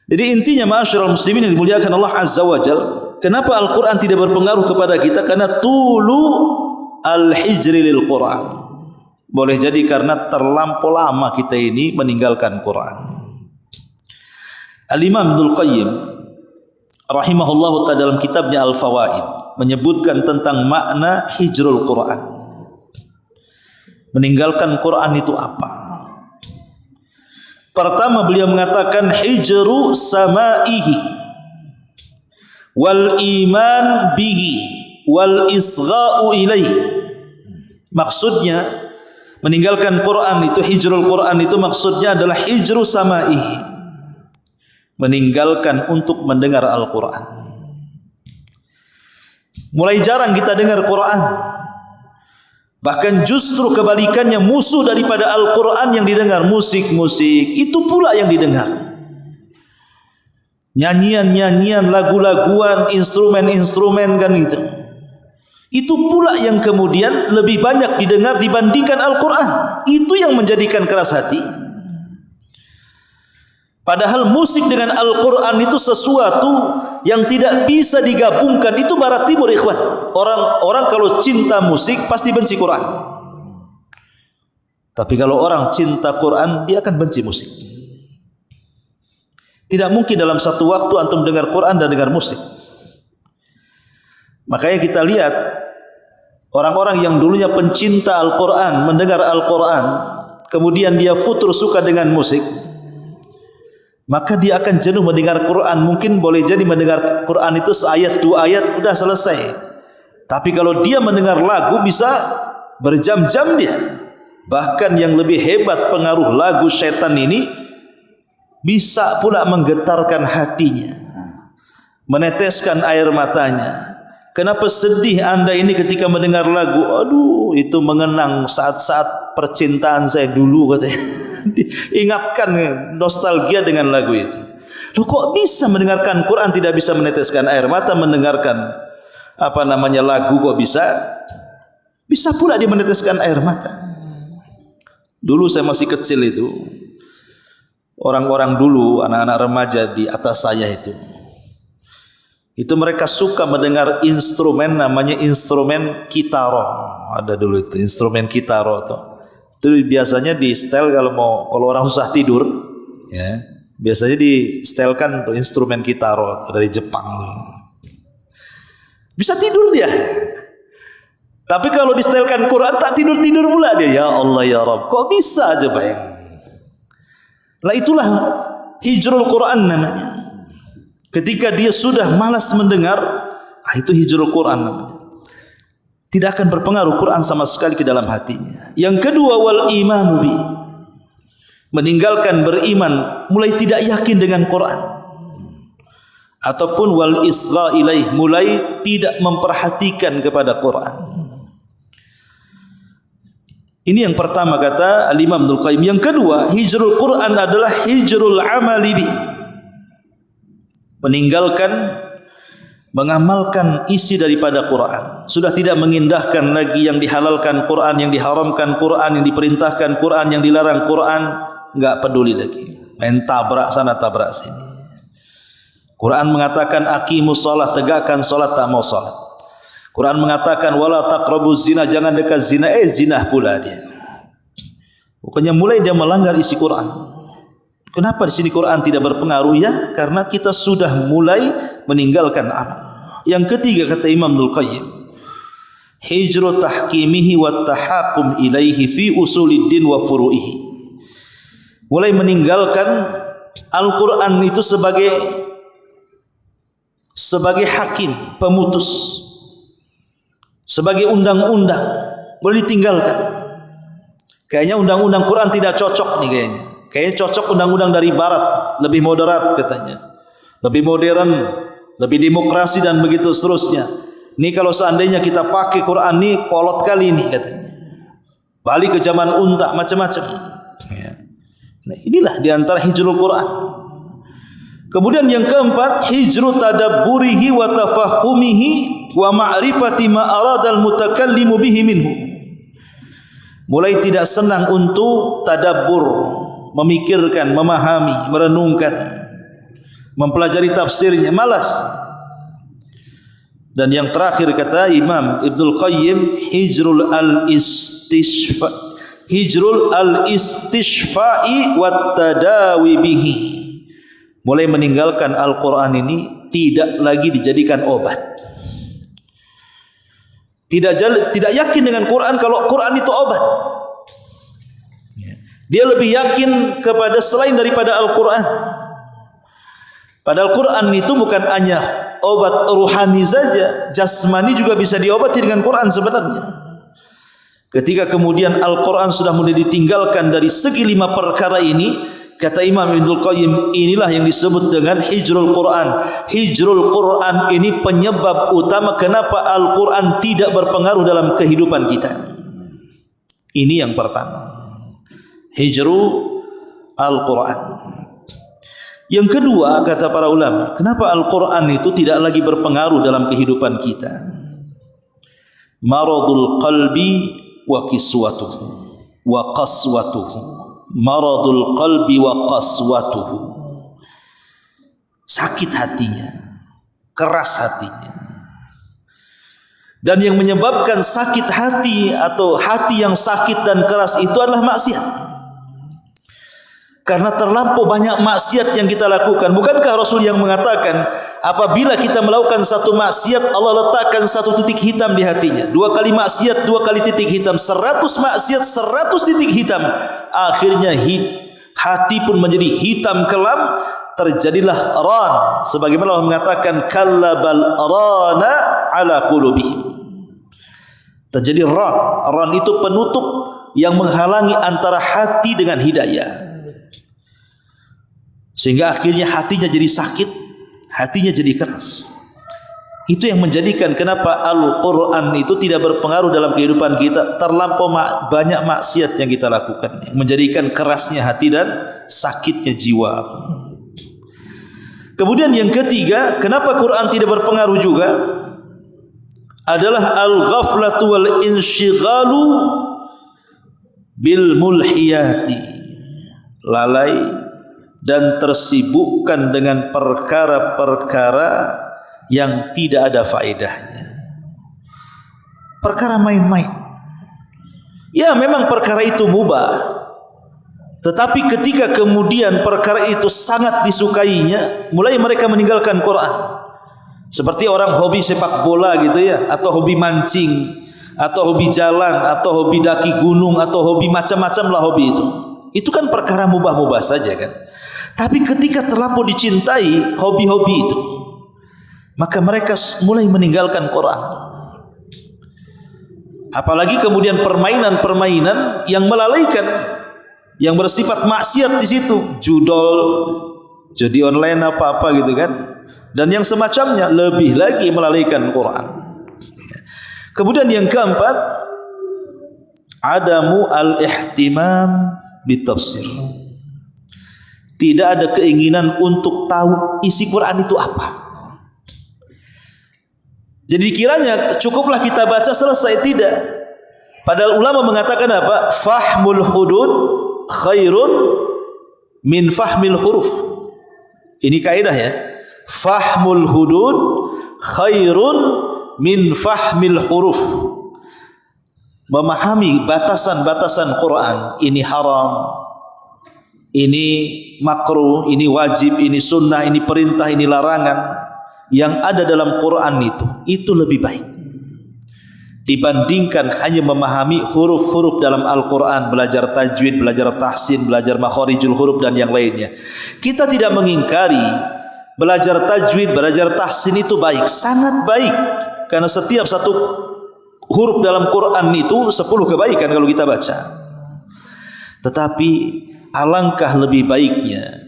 Jadi intinya ma'asyiral muslimin yang dimuliakan Allah Azza wa Jal, kenapa Al-Quran tidak berpengaruh kepada kita? Karena tulu al-hijri lil Quran. Boleh jadi karena terlampau lama kita ini meninggalkan Quran. Al-Imam Ibnul Qayyim rahimahullahu ta'ala dalam kitabnya Al-Fawaid menyebutkan tentang makna hijrul Quran. Meninggalkan Quran itu apa? Pertama beliau mengatakan hijru samaihi wal iman bihi wal isgha'u ilaihi. Maksudnya meninggalkan Quran itu, hijrul Quran itu maksudnya adalah hijru samaihi, meninggalkan untuk mendengar Al-Quran. Mulai jarang kita dengar Quran. Bahkan justru kebalikannya, musuh daripada Al-Quran yang didengar, musik-musik, itu pula yang didengar. Nyanyian-nyanyian, lagu-laguan, instrumen-instrumen kan gitu. Itu pula yang kemudian lebih banyak didengar dibandingkan Al-Quran. Itu yang menjadikan keras hati. Padahal musik dengan Al-Quran itu sesuatu yang tidak bisa digabungkan. Itu barat timur ikhwan. Orang kalau cinta musik pasti benci Quran. Tapi kalau orang cinta Quran, dia akan benci musik. Tidak mungkin dalam satu waktu antum dengar Quran dan dengar musik. Makanya kita lihat orang-orang yang dulunya pencinta Al-Quran, mendengar Al-Quran, kemudian dia futur suka dengan musik, maka dia akan jenuh mendengar Quran. Mungkin boleh jadi mendengar Quran itu seayat 2 ayat udah selesai. Tapi kalau dia mendengar lagu bisa berjam-jam dia. Bahkan yang lebih hebat, pengaruh lagu setan ini bisa pula menggetarkan hatinya, meneteskan air matanya. Kenapa sedih anda ini ketika mendengar lagu? Aduh, itu mengenang saat-saat percintaan saya dulu katanya. Ingatkan, nostalgia dengan lagu itu. Loh, kok bisa mendengarkan Quran tidak bisa meneteskan air mata, mendengarkan lagu kok bisa? Bisa pula dia meneteskan air mata. Dulu saya masih kecil itu, orang-orang dulu, anak-anak remaja di atas saya itu mereka suka mendengar instrumen namanya instrumen kitaro. Ada dulu itu instrumen kitaro tuh. Itu biasanya di setel kalau orang susah tidur, ya, biasanya di setelkan tuh instrumen kitaro dari Jepang. Bisa tidur dia. Tapi kalau di setelkan Quran tak tidur-tidur pula dia. Ya Allah ya Rabb, kok bisa aja bayang. Lah itulah hijrul Quran namanya. Ketika dia sudah malas mendengar, itu hijrul Quran namanya. Tidak akan berpengaruh Quran sama sekali ke dalam hatinya. Yang kedua, wal imanu bi. Meninggalkan beriman, mulai tidak yakin dengan Quran. Ataupun wal isra ilaih, mulai tidak memperhatikan kepada Quran. Ini yang pertama kata Al-Imam Ibnul Qayyim. Yang kedua, hijrul Quran adalah hijrul amali bi. Meninggalkan, mengamalkan isi daripada Quran. Sudah tidak mengindahkan lagi yang dihalalkan Quran, yang diharamkan Quran, yang diperintahkan Quran, yang dilarang Quran. Enggak peduli lagi. Main tabrak sana tabrak sini. Quran mengatakan aqimus shalah, tegakkan salat, tak mau salat. Quran mengatakan wala taqrabuz zina, jangan dekat zina, zina pula dia. Pokoknya mulai dia melanggar isi Quran. Kenapa di sini Quran tidak berpengaruh? Ya, karena kita sudah mulai meninggalkan amal. Yang ketiga kata Imam Ibnul Qayyim, hijru tahkimihi wa tahakum ilaihi fi usuliddin wa furu'ihi. Mulai meninggalkan Al-Quran itu sebagai hakim, pemutus, sebagai undang-undang, boleh ditinggalkan. Kayaknya undang-undang Quran tidak cocok nih kayaknya. Kayaknya cocok undang-undang dari barat, lebih moderat katanya. Lebih modern, lebih demokrasi dan begitu seterusnya. Ini kalau seandainya kita pakai Quran ini kolot kali ini katanya. Balik ke zaman unta macam-macam. Ya. Nah, inilah diantara hijrul Quran. Kemudian yang keempat, hijru tadabburihi wa tafahumihi wa ma'rifati ma aradal mutakallimu bihi minhu. Mulai tidak senang untuk tadabbur, memikirkan, memahami, merenungkan, mempelajari tafsirnya, malas. Dan yang terakhir kata Imam Ibnul Qayyim, hijrul al-istishfa'i wat tadawi bihi. Mulai meninggalkan Al-Quran ini tidak lagi dijadikan obat. Tidak yakin dengan Quran kalau Quran itu obat. Dia lebih yakin kepada selain daripada Al-Quran. Padahal Quran itu bukan hanya obat ruhani saja, jasmani juga bisa diobati dengan Quran sebenarnya. Ketika kemudian Al-Quran sudah mulai ditinggalkan dari segi 5 perkara ini, kata Imam Ibnul Qayyim, inilah yang disebut dengan hijrul Quran. Hijrul Quran ini penyebab utama kenapa Al-Quran tidak berpengaruh dalam kehidupan kita. Ini yang pertama, hijrul Al-Quran. Yang kedua kata para ulama, kenapa Al-Quran itu tidak lagi berpengaruh dalam kehidupan kita? Maradul qalbi wa kiswatuhu wa qaswatuhu. Maradul qalbi wa qaswatuhu. Sakit hatinya, keras hatinya. Dan yang menyebabkan sakit hati atau hati yang sakit dan keras itu adalah maksiat. Karena terlampau banyak maksiat yang kita lakukan. Bukankah Rasul yang mengatakan apabila kita melakukan satu maksiat, Allah letakkan satu titik hitam di hatinya. 2 kali maksiat, 2 kali titik hitam. 100 maksiat, 100 titik hitam. Akhirnya hati pun menjadi hitam kelam. Terjadilah ran. Sebagaimana Allah mengatakan kallabal rana ala qulubihim. Terjadi ran. Ran itu penutup yang menghalangi antara hati dengan hidayah. Sehingga akhirnya hatinya jadi sakit, hatinya jadi keras. Itu yang menjadikan kenapa Al-Quran itu tidak berpengaruh dalam kehidupan kita. Terlampau banyak maksiat yang kita lakukan, yang menjadikan kerasnya hati dan sakitnya jiwa. Kemudian yang ketiga, kenapa Quran tidak berpengaruh juga adalah al-ghaflatu wal inshighalu bil mulhiyati, lalai dan tersibukkan dengan perkara-perkara yang tidak ada faedahnya, perkara main-main. Ya, memang perkara itu mubah, tetapi ketika kemudian perkara itu sangat disukainya, mulai mereka meninggalkan Quran. Seperti orang hobi sepak bola gitu ya, atau hobi mancing, atau hobi jalan, atau hobi daki gunung, atau hobi macam-macam lah hobi itu. Itu kan perkara mubah-mubah saja kan. Tapi ketika terlampau dicintai hobi-hobi itu, maka mereka mulai meninggalkan Quran. Apalagi kemudian permainan-permainan yang melalaikan, yang bersifat maksiat di situ, judol, judi online apa-apa gitu kan, dan yang semacamnya, lebih lagi melalaikan Quran. Kemudian yang keempat, adamu al-ihtimam bitafsir. Tidak ada keinginan untuk tahu isi Quran itu apa. Jadi kiranya cukuplah kita baca selesai, tidak. Padahal ulama mengatakan apa? Fahmul hudud khairun min fahmil huruf. Ini kaidah ya. Fahmul hudud khairun min fahmil huruf. Memahami batasan-batasan Quran, ini haram, ini makruh, ini wajib, ini sunnah, ini perintah, ini larangan, yang ada dalam Quran itu lebih baik dibandingkan hanya memahami huruf-huruf dalam Al-Quran, belajar tajwid, belajar tahsin, belajar makharijul huruf dan yang lainnya. Kita tidak mengingkari belajar tajwid, belajar tahsin itu baik, sangat baik, karena setiap satu huruf dalam Quran itu 10 kebaikan kalau kita baca. Tetapi alangkah lebih baiknya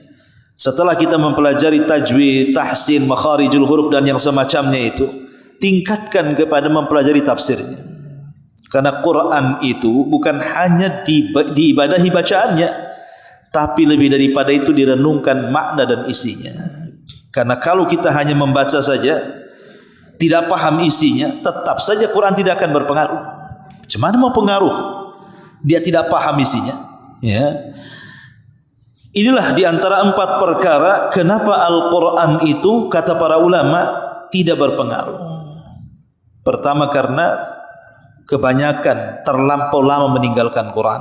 setelah kita mempelajari tajwid, tahsin, makharijul huruf dan yang semacamnya itu, tingkatkan kepada mempelajari tafsirnya. Karena Quran itu bukan hanya diibadahi bacaannya, tapi lebih daripada itu direnungkan makna dan isinya. Karena kalau kita hanya membaca saja, tidak paham isinya, tetap saja Quran tidak akan berpengaruh. Macam mau pengaruh? Dia tidak paham isinya. Ya. Inilah di antara 4 perkara kenapa Al-Quran itu, kata para ulama, tidak berpengaruh. Pertama, karena kebanyakan terlampau lama meninggalkan Quran.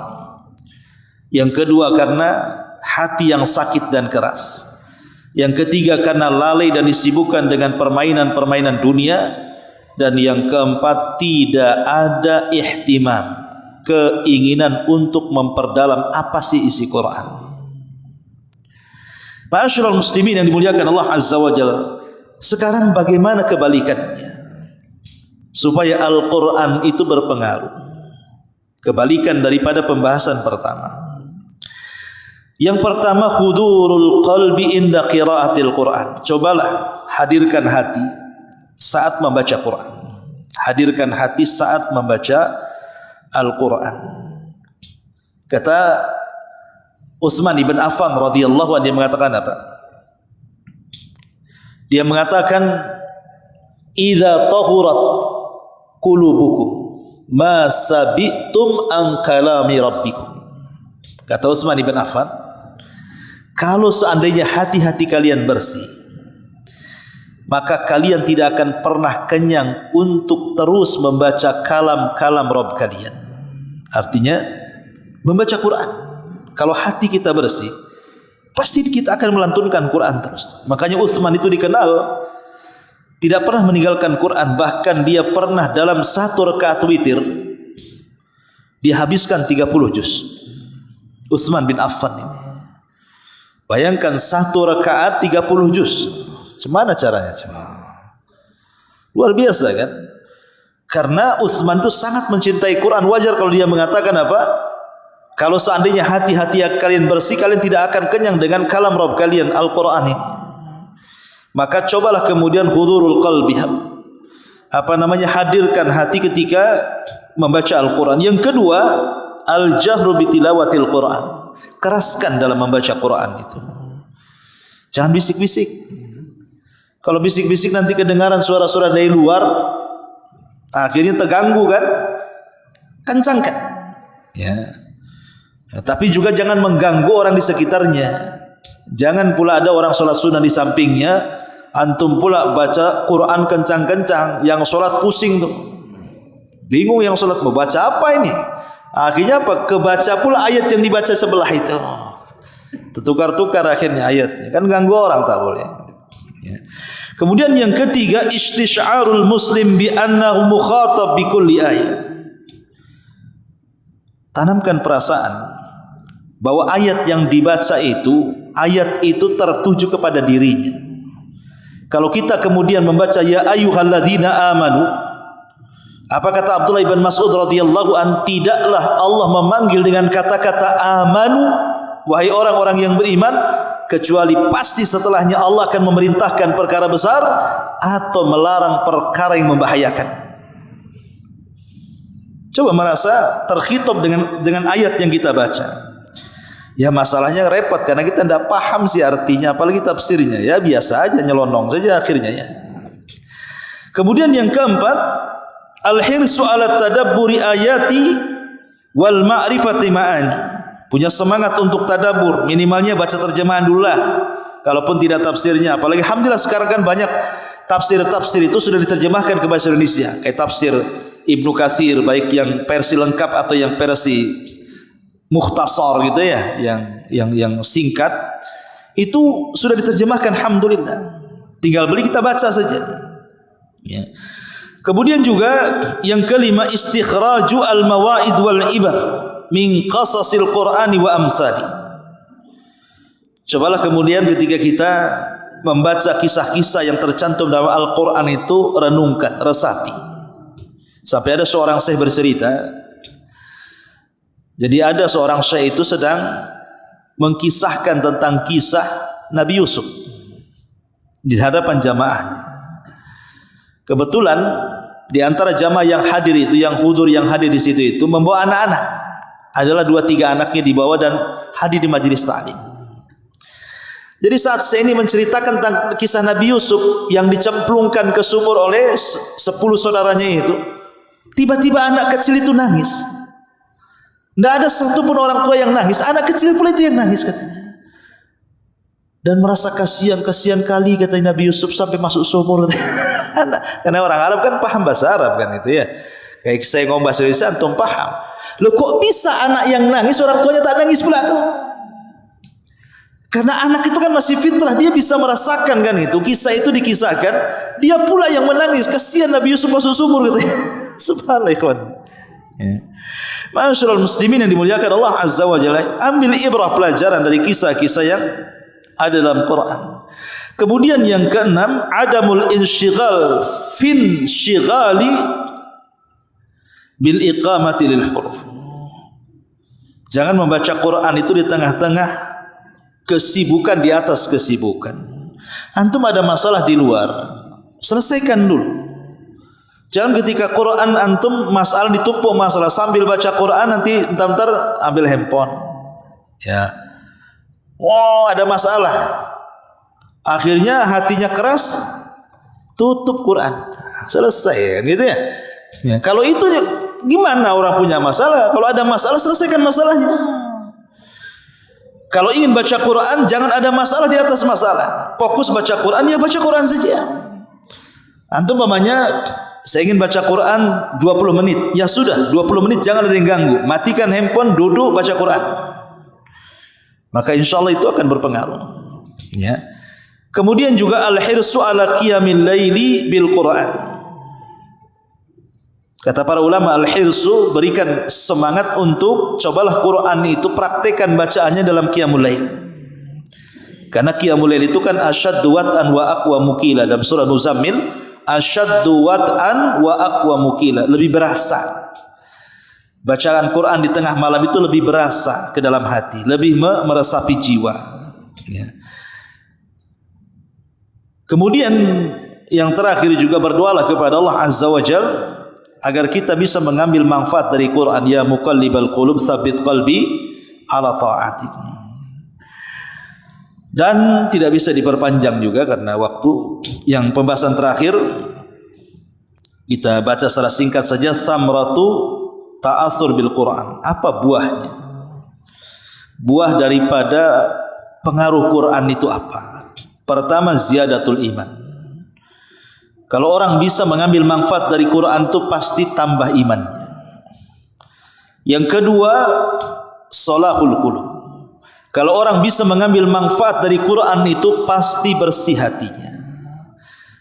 Yang kedua, karena hati yang sakit dan keras. Yang ketiga, karena lalai dan disibukkan dengan permainan-permainan dunia. Dan yang keempat, tidak ada ihtimam, keinginan untuk memperdalam apa sih isi Quran. Ma'asyiral muslimin yang dimuliakan Allah Azza wa Jalla, sekarang bagaimana kebalikannya supaya Al-Quran itu berpengaruh? Kebalikan daripada pembahasan pertama. Yang pertama, hudurul qalbi inda qiraatil Quran. Cobalah hadirkan hati saat membaca Quran. Hadirkan hati saat membaca Al-Quran. Kata Utsman ibn Affan radhiyallahu anhu, dia mengatakan apa? Dia mengatakan, "Idza tahurat qulubukum ma sabitum an kalami rabbikum." Kata Utsman ibn Affan, kalau seandainya hati-hati kalian bersih, maka kalian tidak akan pernah kenyang untuk terus membaca kalam-kalam Rabb kalian. Artinya membaca Quran. Kalau hati kita bersih, pasti kita akan melantunkan Quran terus. Makanya Utsman itu dikenal tidak pernah meninggalkan Quran. Bahkan dia pernah dalam 1 rakaat witir dihabiskan 30 juz. Utsman bin Affan ini. Bayangkan 1 rakaat 30 juz. Gimana caranya? Luar biasa kan? Karena Utsman itu sangat mencintai Quran. Wajar kalau dia mengatakan apa? Kalau seandainya hati-hati kalian bersih, kalian tidak akan kenyang dengan kalam Rabb kalian, Al-Quran ini. Maka cobalah kemudian hudurul qalbi, hadirkan hati ketika membaca Al-Quran. Yang kedua, al-jahru bitilawatil Quran, keraskan dalam membaca Quran itu. Jangan bisik-bisik. Kalau bisik-bisik nanti kedengaran suara-suara dari luar, akhirnya terganggu kan? Kencangkan. Ya. Tapi juga jangan mengganggu orang di sekitarnya. Jangan pula ada orang sholat sunnah di sampingnya, antum pula baca Quran kencang-kencang, yang sholat pusing tuh, bingung yang sholat mau baca apa ini. Akhirnya apa? Kebaca pula ayat yang dibaca sebelah itu, tertukar-tukar akhirnya ayatnya, kan ganggu orang, tak boleh. Ya. Kemudian yang ketiga, istisyarul muslim bi annahu mukhatab bi kulli ayat. Tanamkan perasaan bahwa ayat yang dibaca itu, ayat itu tertuju kepada dirinya. Kalau kita kemudian membaca ya ayyuhalladzina amanu, apa kata Abdullah bin Mas'ud radhiyallahu an, tidaklah Allah memanggil dengan kata-kata amanu, wahai orang-orang yang beriman, kecuali pasti setelahnya Allah akan memerintahkan perkara besar atau melarang perkara yang membahayakan. Coba merasa terkhitab dengan ayat yang kita baca. Ya masalahnya repot karena kita tidak paham sih artinya, apalagi tafsirnya. Ya biasa aja, nyelonong saja akhirnya ya. Kemudian yang keempat, al-hirsu ala tadabburi ayati wal ma'rifati ma'ani. Punya semangat untuk tadabbur, minimalnya baca terjemahan dulu lah, kalaupun tidak tafsirnya. Apalagi alhamdulillah sekarang kan banyak tafsir-tafsir itu sudah diterjemahkan ke bahasa Indonesia. Kayak tafsir Ibnu Katsir, baik yang versi lengkap atau yang versi mukhtasar gitu ya, yang singkat, itu sudah diterjemahkan, alhamdulillah. Tinggal beli, kita baca saja. Ya. Kemudian juga yang kelima, istikhraju al-mawaid wal ibar min qasasil Qur'ani wa amsali. Cobalah kemudian ketika kita membaca kisah-kisah yang tercantum dalam Al-Quran itu, renungkan, resapi. Sampai ada seorang syekh bercerita, jadi ada seorang syekh itu sedang mengkisahkan tentang kisah Nabi Yusuf di hadapan jamaahnya. Kebetulan di antara jamaah yang hadir itu, yang hudur, yang hadir di situ itu membawa anak-anak. Adalah 2-3 anaknya dibawa dan hadir di majelis ta'lim. Jadi saat saya ini menceritakan tentang kisah Nabi Yusuf yang dicemplungkan ke sumur oleh 10 saudaranya itu, tiba-tiba anak kecil itu nangis. Tidak ada satupun orang tua yang nangis, anak kecil pula itu yang nangis katanya. Dan merasa kasihan kali katanya Nabi Yusuf sampai masuk sumur. Karena orang Arab kan paham bahasa Arab kan itu ya. Kayak saya ngomong bahasa Indonesia, antum paham. Loh kok bisa anak yang nangis orang tuanya tak nangis pula tuh? Karena anak itu kan masih fitrah, dia bisa merasakan kan itu. Kisah itu dikisahkan, dia pula yang menangis. Kasihan Nabi Yusuf masuk sumur katanya. Subhanallah ikhwan. Ya. Ma'asyiral muslimin yang dimuliakan Allah Azza wa Jalla, ambil ibrah, pelajaran dari kisah-kisah yang ada dalam Quran. Kemudian yang keenam, adamul insyighal fin syighali bil iqamati lil huruf. Jangan membaca Quran itu di tengah-tengah kesibukan, di atas kesibukan. Antum ada masalah di luar, selesaikan dulu. Jangan ketika Quran antum masalah ditumpuk masalah, sambil baca Quran nanti entar ambil handphone. Ya. Wow, ada masalah. Akhirnya hatinya keras, tutup Quran. Selesai gitu ya. Ya, kalau itu gimana orang punya masalah? Kalau ada masalah, selesaikan masalahnya. Kalau ingin baca Quran, jangan ada masalah di atas masalah. Fokus baca Quran, ya baca Quran saja. Antum umpamanya, saya ingin baca Quran 20 menit. Ya sudah, 20 menit jangan ada yang ganggu. Matikan handphone, duduk baca Quran. Maka insya Allah itu akan berpengaruh. Ya. Kemudian juga al-hirsu ala qiyamil laili bil Quran. Kata para ulama, al-hirsu, berikan semangat untuk cobalah Quran itu praktekan bacaannya dalam qiyamul lail. Karena qiyamul lail itu kan asyaddu wat'an wa aqwa mukila. Dalam surah Muzammil, asyaddu wat'an wa aqwa mukila, lebih berasa. Bacaan Quran di tengah malam itu lebih berasa ke dalam hati, lebih meresapi jiwa. Ya. Kemudian yang terakhir juga berdoalah kepada Allah Azza wa Jal agar kita bisa mengambil manfaat dari Quran. Ya muqallibal qulub tsabbit qalbi ala ta'atik. Dan tidak bisa diperpanjang juga karena waktu. Yang pembahasan terakhir kita baca secara singkat saja, samratu ta'assur bil Quran. Apa buahnya? Buah daripada pengaruh Quran itu apa? Pertama, ziyadatul iman. Kalau orang bisa mengambil manfaat dari Quran itu pasti tambah imannya. Yang kedua, salahul qulub. Kalau orang bisa mengambil manfaat dari Quran itu pasti bersih hatinya.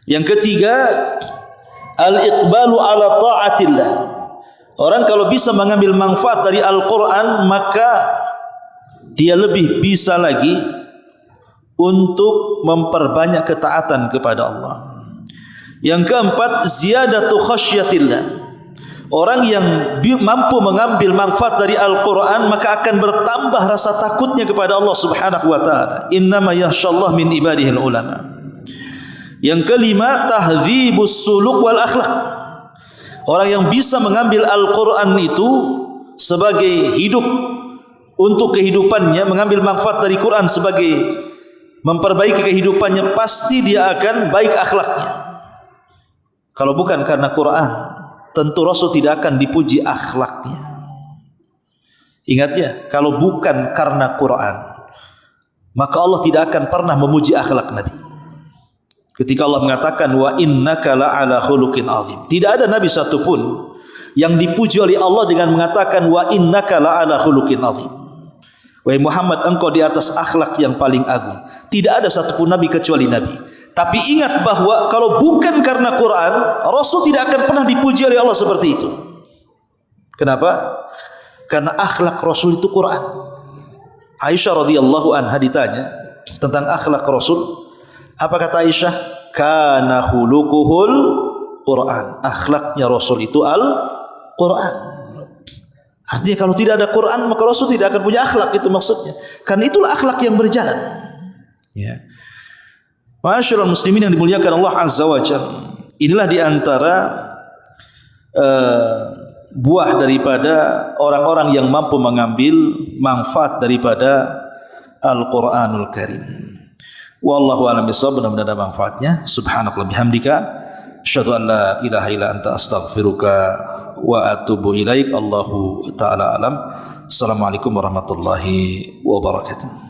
Yang ketiga, al-iqbalu ala ta'atillah. Orang kalau bisa mengambil manfaat dari Al-Quran, maka dia lebih bisa lagi untuk memperbanyak ketaatan kepada Allah. Yang keempat, ziyadatu khasyatillah. Orang yang mampu mengambil manfaat dari Al-Quran maka akan bertambah rasa takutnya kepada Allah Subhanahu wa ta'ala. Innama yakhshallah min ibadihil ulama. Yang kelima, tahdzibus suluk wal akhlak. Orang yang bisa mengambil Al-Quran itu sebagai hidup untuk kehidupannya, mengambil manfaat dari Quran sebagai memperbaiki kehidupannya, pasti dia akan baik akhlaknya. Kalau bukan karena Quran, tentu Rasul tidak akan dipuji akhlaknya. Ingat ya, kalau bukan karena Quran, maka Allah tidak akan pernah memuji akhlak Nabi. Ketika Allah mengatakan wa innaka la'ala khuluqin azim, tidak ada nabi satupun yang dipuji oleh Allah dengan mengatakan wa innaka la'ala khuluqin azim. Wahai Muhammad, engkau di atas akhlak yang paling agung. Tidak ada satupun nabi kecuali Nabi. Tapi ingat bahwa kalau bukan karena Quran, Rasul tidak akan pernah dipuji oleh Allah seperti itu. Kenapa? Karena akhlak Rasul itu Quran. Aisyah radhiyallahu anha ditanya tentang akhlak Rasul. Apa kata Aisyah? Kana khuluquhul Quran. Akhlaknya Rasul itu Al-Quran. Artinya kalau tidak ada Quran maka Rasul tidak akan punya akhlak, itu maksudnya. Karena itulah akhlak yang berjalan. Ya. Ma'asyiral muslimin yang dimuliakan Allah Azza wa Jalla. Inilah di antara buah daripada orang-orang yang mampu mengambil manfaat daripada Al-Qur'anul Karim. Wallahu a'lam bishawab. Mudah-mudahan ada manfaatnya. Subhanakallah bihamdika asyhadu an la ilaha illa anta astaghfiruka wa atubu ilaik. Allahu ta'ala alam. Assalamualaikum warahmatullahi wabarakatuh.